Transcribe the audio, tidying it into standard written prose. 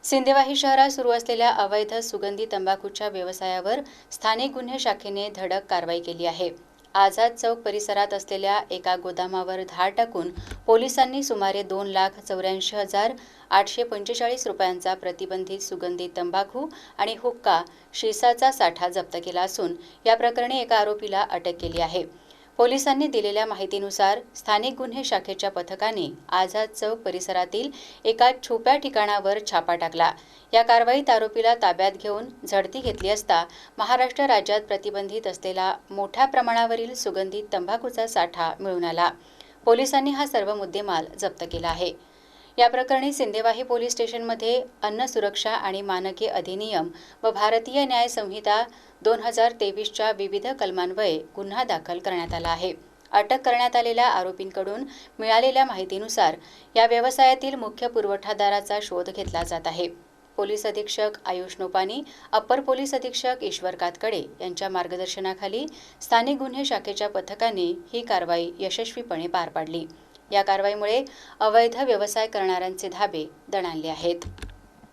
सिंदेवाही शहरात सुरू असलेल्या अवैध सुगंधी तंबाखूच्या व्यवसायावर स्थानिक गुन्हे शाखेने धडक कारवाई केली आहे। आझाद चौक परिसरात असलेल्या एका गोदामावर धाड टाकून पोलिसांनी सुमारे 2,84,845 रुपयांचा प्रतिबंधित सुगंधी तंबाखू आणि हुक्का शिसाचा साठा जप्त केला असून या प्रकरणी एका आरोपीला अटक केली आहे। पोलिसांनी दिलेल्या माहितीनुसार स्थानिक गुन्हे शाखेच्या पथकाने आझाद चौक परिसरातील एका छुप्या ठिकाणावर छापा टाकला। या कारवाईत आरोपीला ताब्यात घेऊन झडती घेतली असता महाराष्ट्र राज्यात प्रतिबंधित असलेला मोठ्या प्रमाणावरील सुगंधित तंबाखूचा साठा मिळून आला। पोलिसांनी हा सर्व मुद्देमाल जप्त केला आहे। या प्रकरणी सिंदेवाही पोलीस स्टेशनमध्ये अन्न सुरक्षा आणि मानके अधिनियम व भारतीय न्याय संहिता 2023च्या विविध कलमान्वये गुन्हा दाखल करण्यात आला आहे। अटक करण्यात आलेल्या आरोपींकडून मिळालेल्या माहितीनुसार या व्यवसायातील मुख्य पुरवठादाराचा शोध घेतला जात आहे। पोलीस अधीक्षक आयुष नोपानी, अप्पर पोलीस अधीक्षक ईश्वर कातकडे यांच्या मार्गदर्शनाखाली स्थानिक गुन्हे शाखेच्या पथकाने ही कारवाई यशस्वीपणे पार पाडली। या कारवाईमुळे अवैध व्यवसाय करणाऱ्यांचे धाबे दणाणले आहेत।